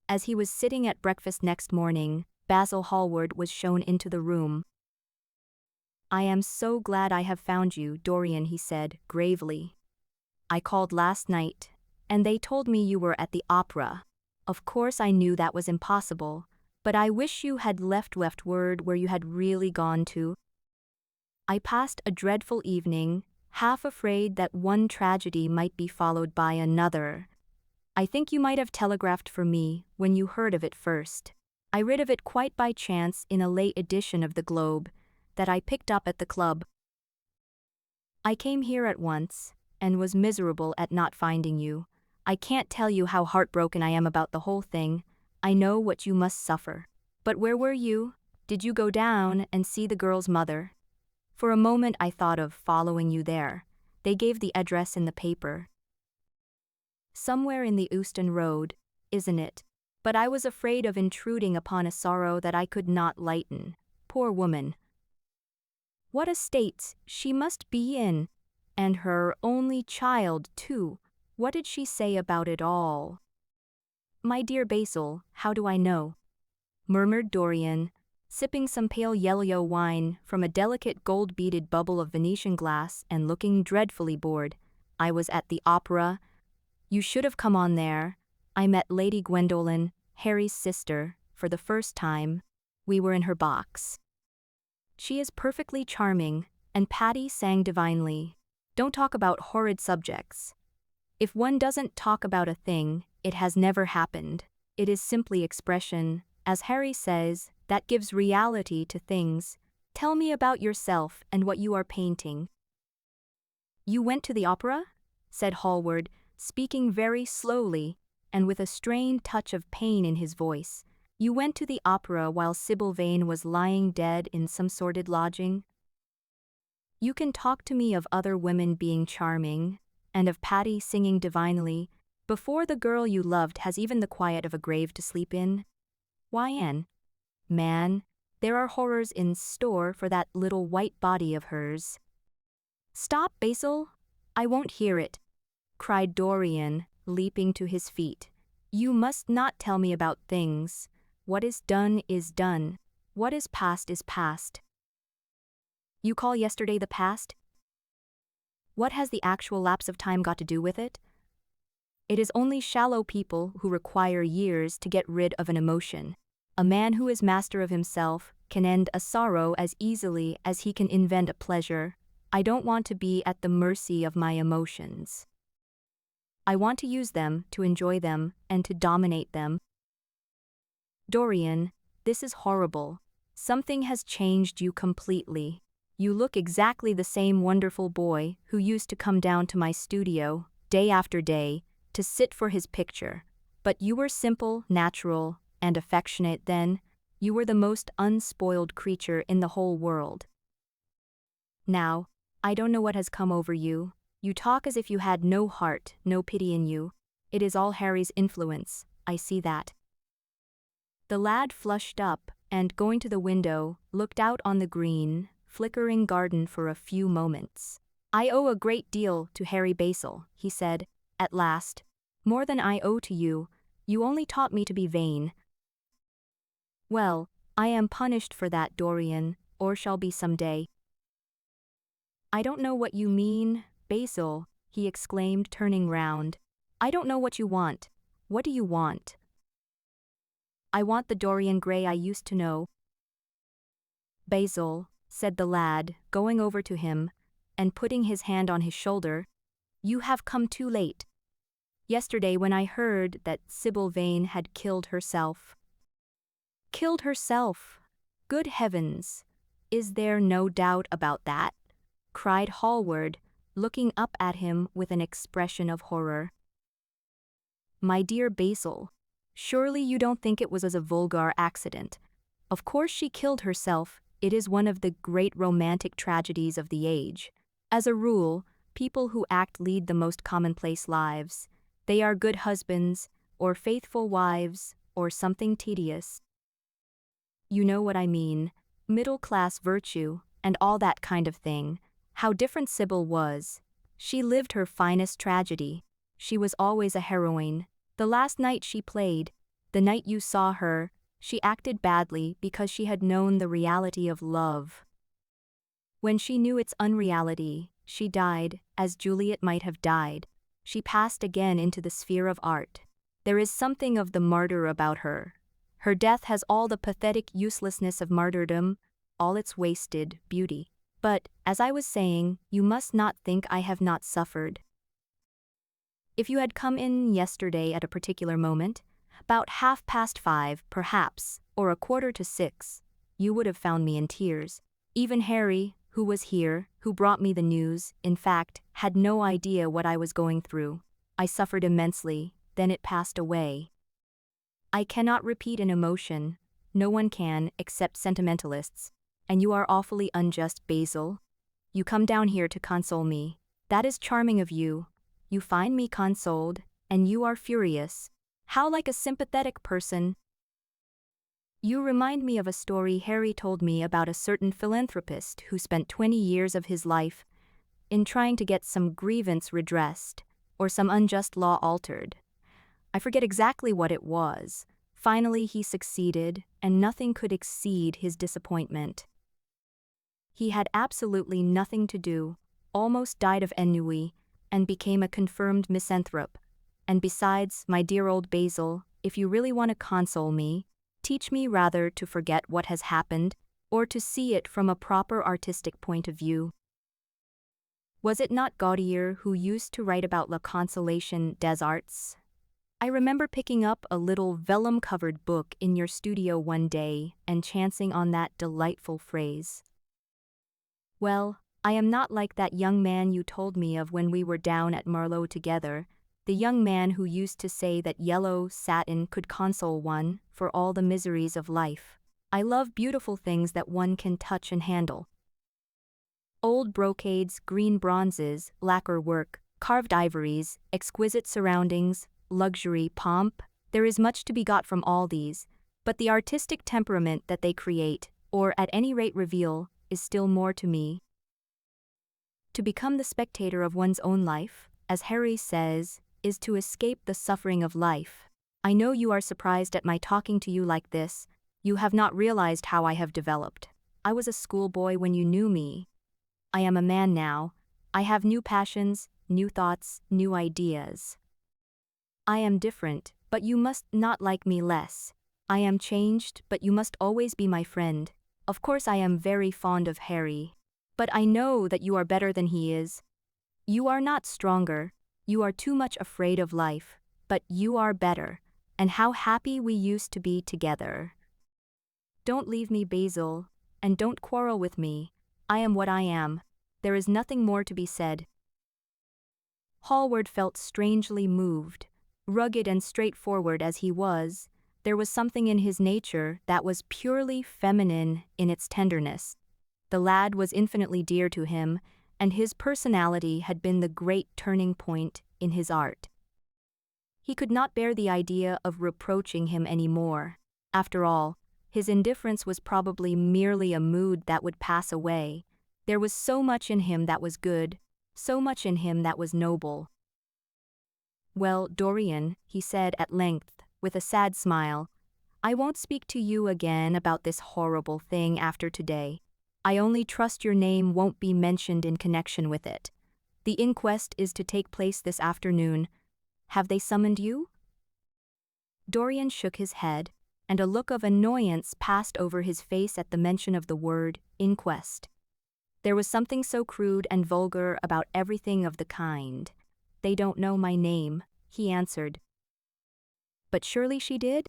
As he was sitting at breakfast next morning, Basil Hallward was shown into the room. "I am so glad I have found you, Dorian," he said, gravely. "I called last night, and they told me you were at the opera. Of course I knew that was impossible, but I wish you had left word where you had really gone to. I passed a dreadful evening, half afraid that one tragedy might be followed by another. I think you might have telegraphed for me when you heard of it first. I read of it quite by chance in a late edition of the Globe that I picked up at the club. I came here at once, and was miserable at not finding you. I can't tell you how heartbroken I am about the whole thing. I know what you must suffer. But where were you? Did you go down and see the girl's mother? For a moment I thought of following you there. They gave the address in the paper. Somewhere in the Euston Road, isn't it? But I was afraid of intruding upon a sorrow that I could not lighten. Poor woman. What a state she must be in. And her only child, too. What did she say about it all?" "My dear Basil, how do I know?" murmured Dorian, sipping some pale yellow wine from a delicate gold-beaded bubble of Venetian glass and looking dreadfully bored. "I was at the opera. You should have come on there. I met Lady Gwendolen, Harry's sister, for the first time. We were in her box. She is perfectly charming, and Patty sang divinely. Don't talk about horrid subjects. If one doesn't talk about a thing, it has never happened. It is simply expression, as Harry says, that gives reality to things. Tell me about yourself and what you are painting." "You went to the opera?" said Hallward, speaking very slowly, and with a strained touch of pain in his voice. "You went to the opera while Sybil Vane was lying dead in some sordid lodging? You can talk to me of other women being charming, and of Patty singing divinely, before the girl you loved has even the quiet of a grave to sleep in? Why, man, there are horrors in store for that little white body of hers." "Stop, Basil! I won't hear it," cried Dorian, leaping to his feet. "You must not tell me about things. What is done is done. What is past is past." "You call yesterday the past? What has the actual lapse of time got to do with it? It is only shallow people who require years to get rid of an emotion. A man who is master of himself can end a sorrow as easily as he can invent a pleasure. I don't want to be at the mercy of my emotions. I want to use them, to enjoy them, and to dominate them." "Dorian, this is horrible. Something has changed you completely. You look exactly the same wonderful boy who used to come down to my studio, day after day, to sit for his picture. But you were simple, natural, and affectionate then. You were the most unspoiled creature in the whole world. Now, I don't know what has come over you. You talk as if you had no heart, no pity in you. It is all Harry's influence, I see that." The lad flushed up, and going to the window, looked out on the green, flickering garden for a few moments. "I owe a great deal to Harry Basil," he said, at last. "More than I owe to you. You only taught me to be vain." "Well, I am punished for that, Dorian, or shall be some day." "I don't know what you mean, Basil," he exclaimed, turning round. "I don't know what you want. What do you want?" "I want the Dorian Gray I used to know." "Basil," said the lad, going over to him, and putting his hand on his shoulder, "you have come too late. Yesterday when I heard that Sybil Vane had killed herself." "Killed herself? Good heavens! Is there no doubt about that?" cried Hallward, looking up at him with an expression of horror. "My dear Basil, surely you don't think it was a vulgar accident. Of course she killed herself. It is one of the great romantic tragedies of the age. As a rule, people who act lead the most commonplace lives. They are good husbands, or faithful wives, or something tedious. You know what I mean, middle-class virtue, and all that kind of thing. How different Sybil was. She lived her finest tragedy. She was always a heroine. The last night she played, The night you saw her, she acted badly because she had known the reality of love. When she knew its unreality, she died, as Juliet might have died. She passed again into the sphere of art. There is something of the martyr about her. Her death has all the pathetic uselessness of martyrdom, all its wasted beauty. But, as I was saying, you must not think I have not suffered. If you had come in yesterday at a particular moment, about 5:30, perhaps, or 5:45, you would have found me in tears. Even Harry, who was here, who brought me the news, in fact, had no idea what I was going through. I suffered immensely, then it passed away. I cannot repeat an emotion, no one can except sentimentalists, and you are awfully unjust, Basil. You come down here to console me. That is charming of you. You find me consoled, and you are furious. How like a sympathetic person. You remind me of a story Harry told me about a certain philanthropist who spent 20 years of his life in trying to get some grievance redressed, or some unjust law altered. I forget exactly what it was. Finally he succeeded, and nothing could exceed his disappointment. He had absolutely nothing to do, almost died of ennui, and became a confirmed misanthrope. And besides, my dear old Basil, if you really want to console me, teach me rather to forget what has happened, or to see it from a proper artistic point of view. Was it not Gaudier who used to write about La Consolation des Arts? I remember picking up a little vellum-covered book in your studio one day and chancing on that delightful phrase. Well, I am not like that young man you told me of when we were down at Marlowe together, the young man who used to say that yellow satin could console one for all the miseries of life. I love beautiful things that one can touch and handle. Old brocades, green bronzes, lacquer work, carved ivories, exquisite surroundings, luxury, pomp, there is much to be got from all these, but the artistic temperament that they create, or at any rate reveal, is still more to me. To become the spectator of one's own life, as Harry says, is to escape the suffering of life. I know you are surprised at my talking to you like this. You have not realized how I have developed. I was a schoolboy when you knew me. I am a man now. I have new passions, new thoughts, new ideas. I am different, but you must not like me less. I am changed, but you must always be my friend. Of course I am very fond of Harry. But I know that you are better than he is. You are not stronger. You are too much afraid of life, but you are better, and how happy we used to be together. Don't leave me, Basil, and don't quarrel with me. I am what I am. There is nothing more to be said. Hallward felt strangely moved. Rugged and straightforward as he was, there was something in his nature that was purely feminine in its tenderness. The lad was infinitely dear to him, and his personality had been the great turning point in his art. He could not bear the idea of reproaching him any more. After all, his indifference was probably merely a mood that would pass away. There was so much in him that was good, so much in him that was noble. Well, Dorian, he said at length, with a sad smile, I won't speak to you again about this horrible thing after today. I only trust your name won't be mentioned in connection with it. The inquest is to take place this afternoon. Have they summoned you? Dorian shook his head, and a look of annoyance passed over his face at the mention of the word inquest. There was something so crude and vulgar about everything of the kind. They don't know my name, he answered. But surely she did?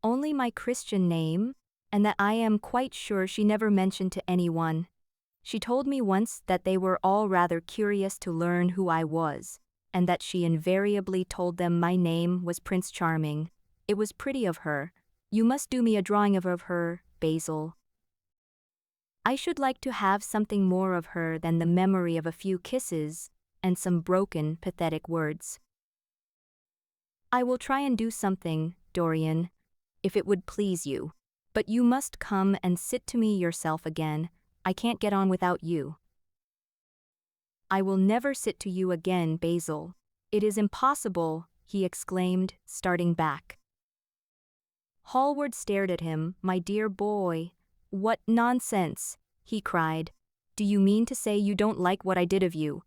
Only my Christian name, and that I am quite sure she never mentioned to anyone. She told me once that they were all rather curious to learn who I was, and that she invariably told them my name was Prince Charming. It was pretty of her. You must do me a drawing of her, Basil. I should like to have something more of her than the memory of a few kisses and some broken, pathetic words. I will try and do something, Dorian, if it would please you. But you must come and sit to me yourself again. I can't get on without you. I will never sit to you again, Basil. It is impossible, he exclaimed, starting back. Hallward stared at him. "My dear boy. What nonsense," he cried. "Do you mean to say you don't like what I did of you?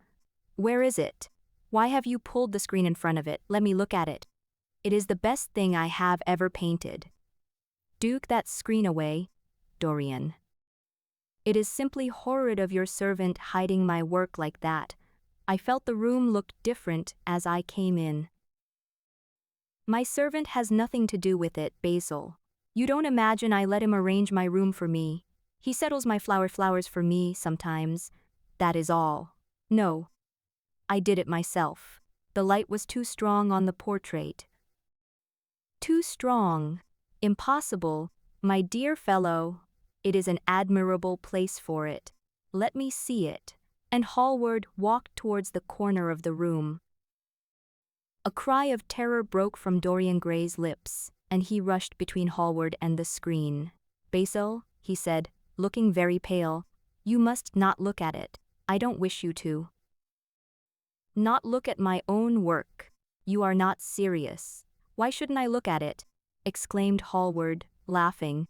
Where is it? Why have you pulled the screen in front of it? Let me look at it. It is the best thing I have ever painted." "Duke that screen away, Dorian. It is simply horrid of your servant hiding my work like that. I felt the room looked different as I came in." "My servant has nothing to do with it, Basil. You don't imagine I let him arrange my room for me. He settles my flowers for me sometimes. That is all. No. I did it myself. The light was too strong on the portrait." "Too strong? Impossible, my dear fellow. It is an admirable place for it. Let me see it." And Hallward walked towards the corner of the room. A cry of terror broke from Dorian Gray's lips, and he rushed between Hallward and the screen. "Basil," he said, looking very pale, "you must not look at it. I don't wish you to." "Not look at my own work? You are not serious. Why shouldn't I look at it?" exclaimed Hallward, laughing.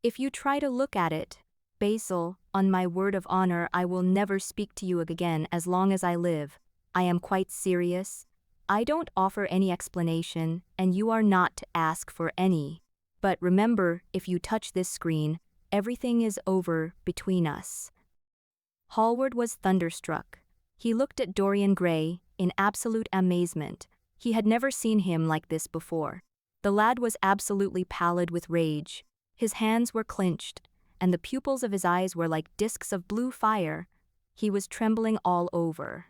"If you try to look at it, Basil, on my word of honor I will never speak to you again as long as I live. I am quite serious. I don't offer any explanation, and you are not to ask for any. But remember, if you touch this screen, everything is over between us." Hallward was thunderstruck. He looked at Dorian Gray in absolute amazement. He had never seen him like this before. The lad was absolutely pallid with rage. His hands were clenched, and the pupils of his eyes were like discs of blue fire. He was trembling all over.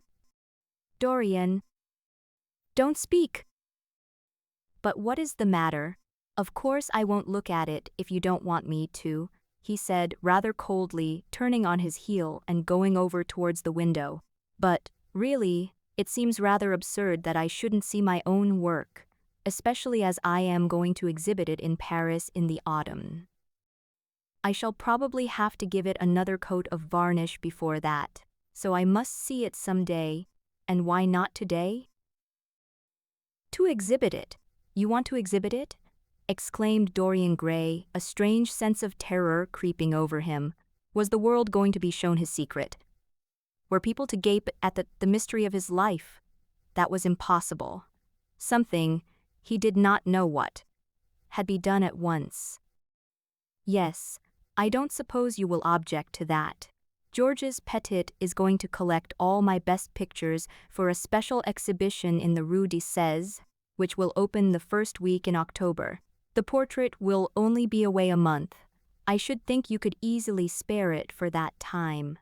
"Dorian, don't speak." "But what is the matter? Of course I won't look at it if you don't want me to," he said rather coldly, turning on his heel and going over towards the window. "But, really, it seems rather absurd that I shouldn't see my own work, especially as I am going to exhibit it in Paris in the autumn. I shall probably have to give it another coat of varnish before that, so I must see it some day, and why not today?" "To exhibit it? You want to exhibit it?" exclaimed Dorian Gray, a strange sense of terror creeping over him. Was the world going to be shown his secret? Were people to gape at the mystery of his life? That was impossible. Something, he did not know what, had been done at once. "Yes, I don't suppose you will object to that. Georges Petit is going to collect all my best pictures for a special exhibition in the Rue de Sèze, which will open the first week in October. The portrait will only be away a month. I should think you could easily spare it for that time.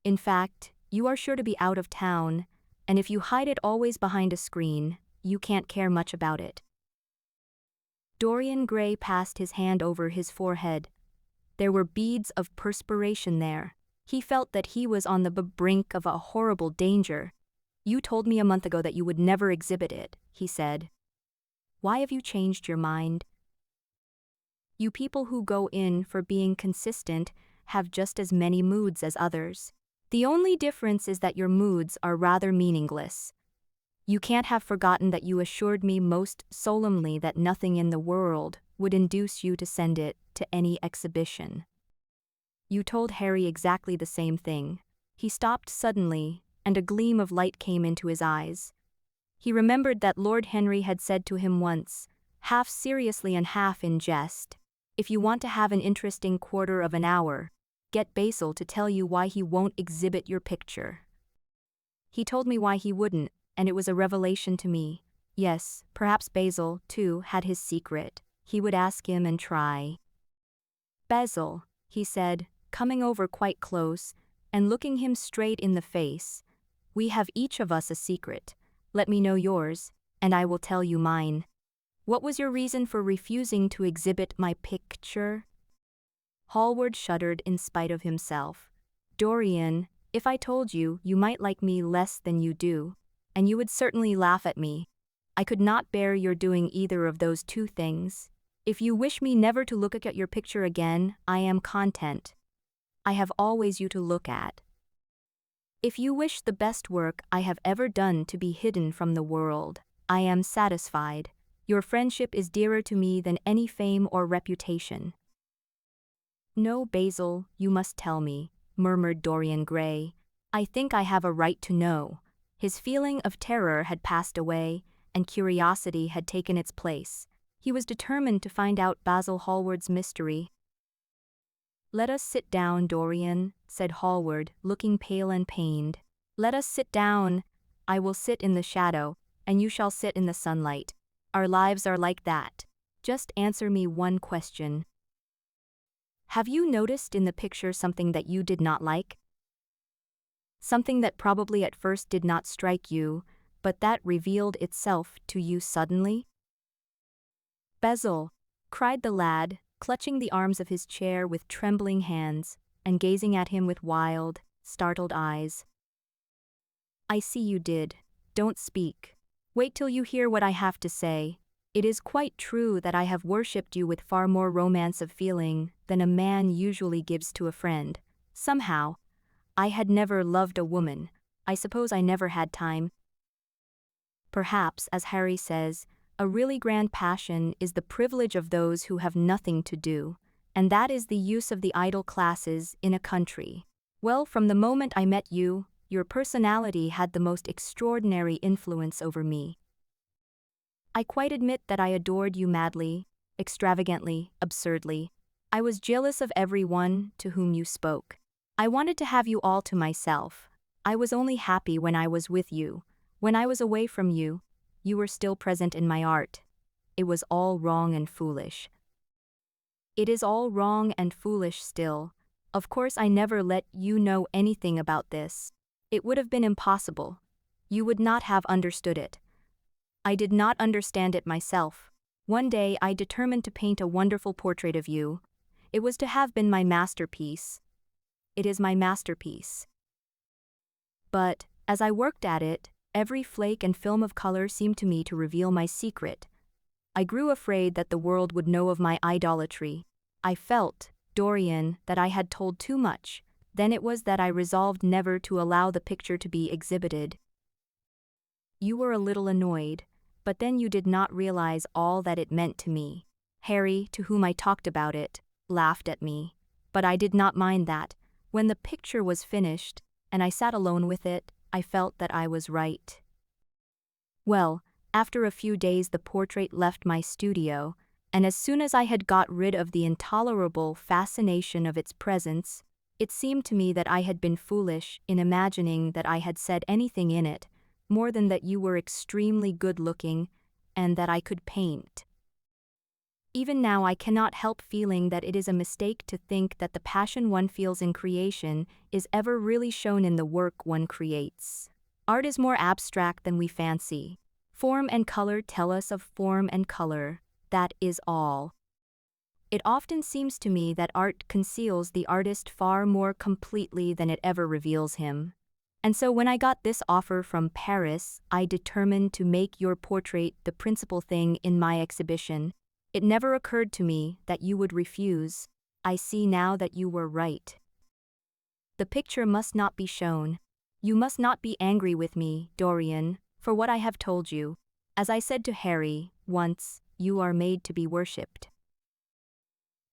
In fact, you are sure to be out of town, and if you hide it always behind a screen, you can't care much about it." Dorian Gray passed his hand over his forehead. There were beads of perspiration there. He felt that he was on the brink of a horrible danger. "You told me a month ago that you would never exhibit it," he said. "Why have you changed your mind? You people who go in for being consistent have just as many moods as others. The only difference is that your moods are rather meaningless. You can't have forgotten that you assured me most solemnly that nothing in the world would induce you to send it to any exhibition. You told Harry exactly the same thing." He stopped suddenly, and a gleam of light came into his eyes. He remembered that Lord Henry had said to him once, half seriously and half in jest, "If you want to have an interesting quarter of an hour, get Basil to tell you why he won't exhibit your picture." He told me why he wouldn't, and it was a revelation to me. Yes, perhaps Basil, too, had his secret. He would ask him and try. "Basil," he said, coming over quite close and looking him straight in the face, "we have each of us a secret. Let me know yours, and I will tell you mine. What was your reason for refusing to exhibit my picture?" Hallward shuddered in spite of himself. "Dorian, if I told you, you might like me less than you do, and you would certainly laugh at me. I could not bear your doing either of those two things. If you wish me never to look at your picture again, I am content. I have always you to look at. If you wish the best work I have ever done to be hidden from the world, I am satisfied. Your friendship is dearer to me than any fame or reputation." "No, Basil, you must tell me," murmured Dorian Gray. "I think I have a right to know." His feeling of terror had passed away, and curiosity had taken its place. He was determined to find out Basil Hallward's mystery. "Let us sit down, Dorian," said Hallward, looking pale and pained. "Let us sit down. I will sit in the shadow, and you shall sit in the sunlight. Our lives are like that. Just answer me one question. Have you noticed in the picture something that you did not like? Something that probably at first did not strike you, but that revealed itself to you suddenly?" "Basil," cried the lad, clutching the arms of his chair with trembling hands, and gazing at him with wild, startled eyes. "I see you did. Don't speak. Wait till you hear what I have to say. It is quite true that I have worshipped you with far more romance of feeling than a man usually gives to a friend. Somehow, I had never loved a woman. I suppose I never had time. Perhaps, as Harry says, a really grand passion is the privilege of those who have nothing to do, and that is the use of the idle classes in a country. Well, from the moment I met you, your personality had the most extraordinary influence over me. I quite admit that I adored you madly, extravagantly, absurdly. I was jealous of every one to whom you spoke. I wanted to have you all to myself. I was only happy when I was with you. When I was away from you, you were still present in my art. It was all wrong and foolish. It is all wrong and foolish still. Of course I never let you know anything about this. It would have been impossible. You would not have understood it. I did not understand it myself. One day I determined to paint a wonderful portrait of you. It was to have been my masterpiece. It is my masterpiece. But, as I worked at it, every flake and film of color seemed to me to reveal my secret. I grew afraid that the world would know of my idolatry. I felt, Dorian, that I had told too much. Then it was that I resolved never to allow the picture to be exhibited. You were a little annoyed, but then you did not realize all that it meant to me. Harry, to whom I talked about it, laughed at me. But I did not mind that. When the picture was finished, and I sat alone with it, I felt that I was right. Well, after a few days the portrait left my studio, and as soon as I had got rid of the intolerable fascination of its presence, it seemed to me that I had been foolish in imagining that I had said anything in it, more than that you were extremely good-looking, and that I could paint. Even now I cannot help feeling that it is a mistake to think that the passion one feels in creation is ever really shown in the work one creates. Art is more abstract than we fancy. Form and color tell us of form and color. That is all. It often seems to me that art conceals the artist far more completely than it ever reveals him. And so when I got this offer from Paris, I determined to make your portrait the principal thing in my exhibition. It never occurred to me that you would refuse. I see now that you were right. The picture must not be shown. You must not be angry with me, Dorian, for what I have told you. As I said to Harry, once, you are made to be worshipped.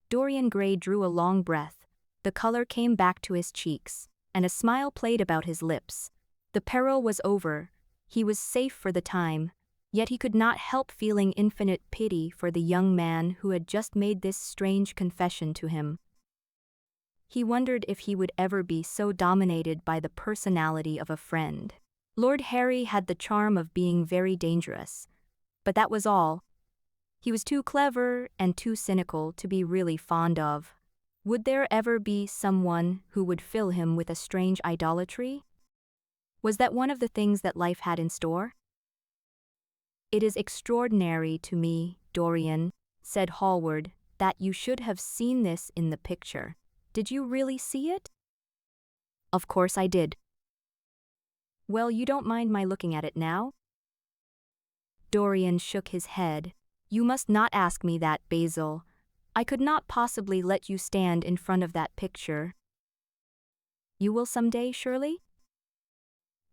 Dorian Gray drew a long breath. The color came back to his cheeks, and a smile played about his lips. The peril was over. He was safe for the time. Yet he could not help feeling infinite pity for the young man who had just made this strange confession to him. He wondered if he would ever be so dominated by the personality of a friend. Lord Harry had the charm of being very dangerous, but that was all. He was too clever and too cynical to be really fond of. Would there ever be someone who would fill him with a strange idolatry? Was that one of the things that life had in store? It is extraordinary to me, Dorian, said Hallward, that you should have seen this in the picture. Did you really see it? Of course I did. Well, you don't mind my looking at it now? Dorian shook his head. You must not ask me that, Basil. I could not possibly let you stand in front of that picture. You will someday, surely?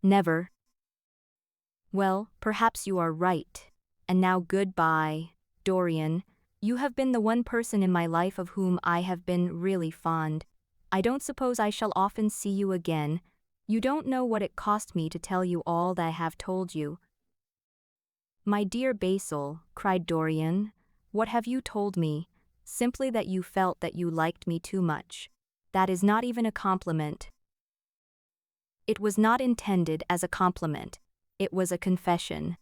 Never. Well, perhaps you are right. And now goodbye, Dorian. You have been the one person in my life of whom I have been really fond. I don't suppose I shall often see you again. You don't know what it cost me to tell you all that I have told you." "My dear Basil," cried Dorian, "what have you told me? Simply that you felt that you liked me too much. That is not even a compliment." "It was not intended as a compliment. It was a confession.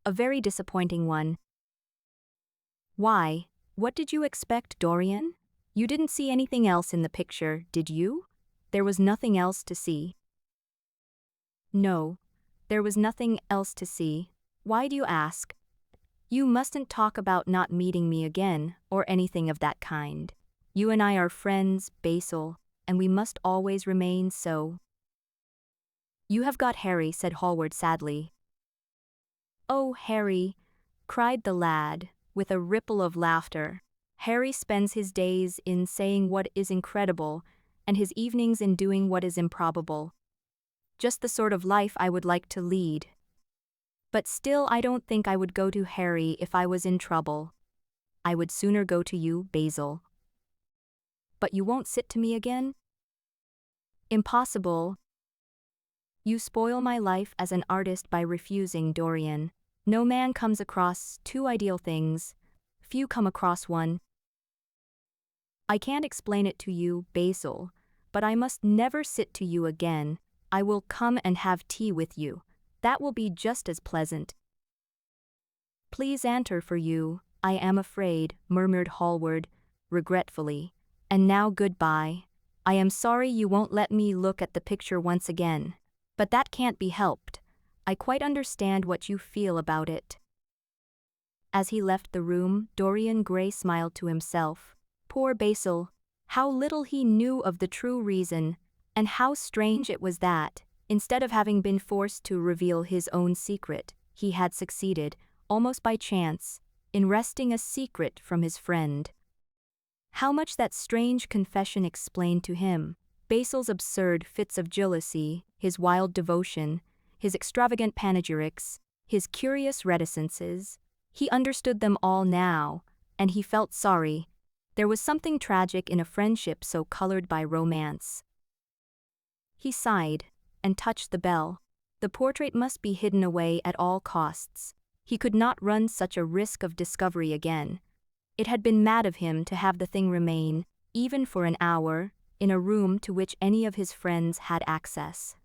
A very disappointing one." "Why, what did you expect, Dorian? You didn't see anything else in the picture, did you? There was nothing else to see." "No, there was nothing else to see. Why do you ask? You mustn't talk about not meeting me again, or anything of that kind. You and I are friends, Basil, and we must always remain so." "You have got Harry," said Hallward sadly. "Oh, Harry," cried the lad, with a ripple of laughter. "Harry spends his days in saying what is incredible, and his evenings in doing what is improbable. Just the sort of life I would like to lead. But still I don't think I would go to Harry if I was in trouble. I would sooner go to you, Basil." "But you won't sit to me again?" "Impossible. You spoil my life as an artist by refusing, Dorian. No man comes across two ideal things. Few come across one. I can't explain it to you, Basil, but I must never sit to you again. I will come and have tea with you. That will be just as pleasant." "Please enter for you, I am afraid," murmured Hallward, regretfully. "And now goodbye. I am sorry you won't let me look at the picture once again. But that can't be helped. I quite understand what you feel about it." As he left the room, Dorian Gray smiled to himself. Poor Basil! How little he knew of the true reason, and how strange it was that, instead of having been forced to reveal his own secret, he had succeeded, almost by chance, in wresting a secret from his friend. How much that strange confession explained to him, Basil's absurd fits of jealousy, his wild devotion, his extravagant panegyrics, his curious reticences. He understood them all now, and he felt sorry. There was something tragic in a friendship so colored by romance. He sighed and touched the bell. The portrait must be hidden away at all costs. He could not run such a risk of discovery again. It had been mad of him to have the thing remain, even for an hour, in a room to which any of his friends had access.